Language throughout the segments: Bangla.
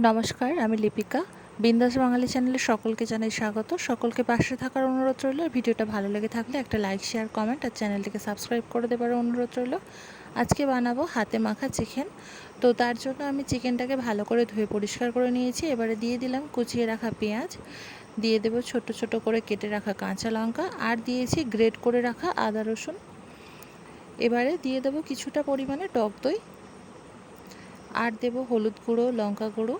নমস্কার, আমি লিপিকা। বিন্দাস বাঙালি চ্যানেলে সকলকে জানাই স্বাগত। সকলকে পাশে থাকার অনুরোধ রইল। ভিডিওটা ভালো লেগে থাকলে একটা লাইক, শেয়ার, কমেন্ট আর চ্যানেলটিকে সাবস্ক্রাইব করে দেবার অনুরোধ রইল। আজকে বানাবো হাতে মাখা চিকেন। তো তার জন্য আমি চিকেনটাকে ভালো করে ধুয়ে পরিষ্কার করে নিয়েছি। এবারে দিয়ে দিলাম কুচিয়ে রাখা পেঁয়াজ, দিয়ে দেবো ছোট ছোট করে কেটে রাখা কাঁচা লঙ্কা, আর দিয়েছি গ্রেট করে রাখা আদা রসুন। এবারে দিয়ে দেবো কিছুটা পরিমাণে টক দই, আর দেবো হলুদ গুঁড়ো, লঙ্কা গুঁড়ো,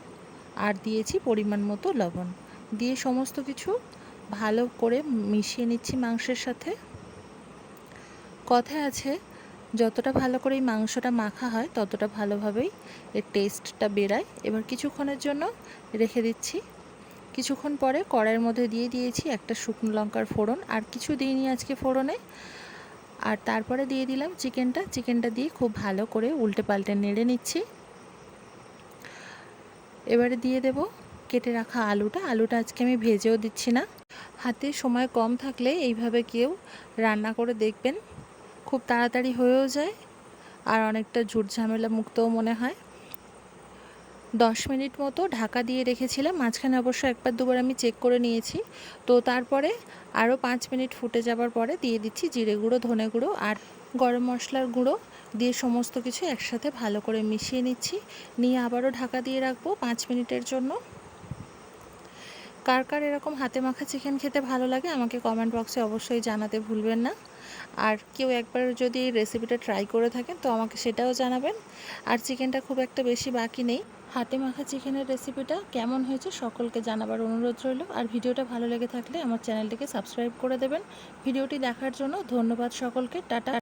আর দিয়েছি পরিমাণ মতো লবণ। দিয়ে সমস্ত কিছু ভালো করে মিশিয়ে নিচ্ছি মাংসের সাথে। কথায় আছে, যতটা ভালো করে এই মাংসটা মাখা হয় ততটা ভালোভাবেই এর টেস্টটা বেরায়। এবার কিছুক্ষণের জন্য রেখে দিচ্ছি। কিছুক্ষণ পরে কড়াইয়ের মধ্যে দিয়ে দিয়েছি একটা শুকনো লঙ্কার ফোড়ন, আর কিছু দিইনি আজকে ফোড়নে। আর তারপরে দিয়ে দিলাম চিকেনটা দিয়ে খুব ভালো করে উল্টে পাল্টে নেড়ে নিচ্ছি। এবারে দিয়ে দেব কেটে রাখা আলুটা আজকে আমি ভেজেও দিচ্ছি না। হাতে সময় কম থাকলে এইভাবে কেউ রান্না করে দেখবেন, খুব তাড়াতাড়ি হয়েও যায় আর অনেকটা ঝুট ঝামেলা মুক্তও মনে হয়। 10 মিনিট মতো ঢাকা দিয়ে রেখেছিলাম, মাঝখানে অবশ্য একবার দুবার আমি চেক করে নিয়েছি। তো তারপরে আরও 5 মিনিট ফুটে যাবার পরে দিয়ে দিচ্ছি জিরে গুঁড়ো, ধনে গুঁড়ো আর গরম মশলার গুঁড়ো, দিয়ে সমস্ত কিছু একসাথে ভালো করে মিশিয়ে নিচ্ছি। নিয়ে আবারও ঢাকা দিয়ে রাখবো 5 মিনিটের জন্য। কার কার এরকম হাতে মাখা চিকেন খেতে ভালো লাগে আমাকে কমেন্ট বক্সে অবশ্যই জানাতে ভুলবেন না। আর কেউ একবার যদি এই রেসিপিটা ট্রাই করে থাকেন তো আমাকে সেটাও জানাবেন। আর চিকেনটা খুব একটা বেশি বাকি নেই। হাতে মাখা চিকেনের রেসিপিটা কেমন হয়েছে সকলকে জানাবার অনুরোধ রইল। আর ভিডিওটা ভালো লেগে থাকলে আমার চ্যানেলটিকে সাবস্ক্রাইব করে দেবেন। ভিডিওটি দেখার জন্য ধন্যবাদ সকলকে। টাটা।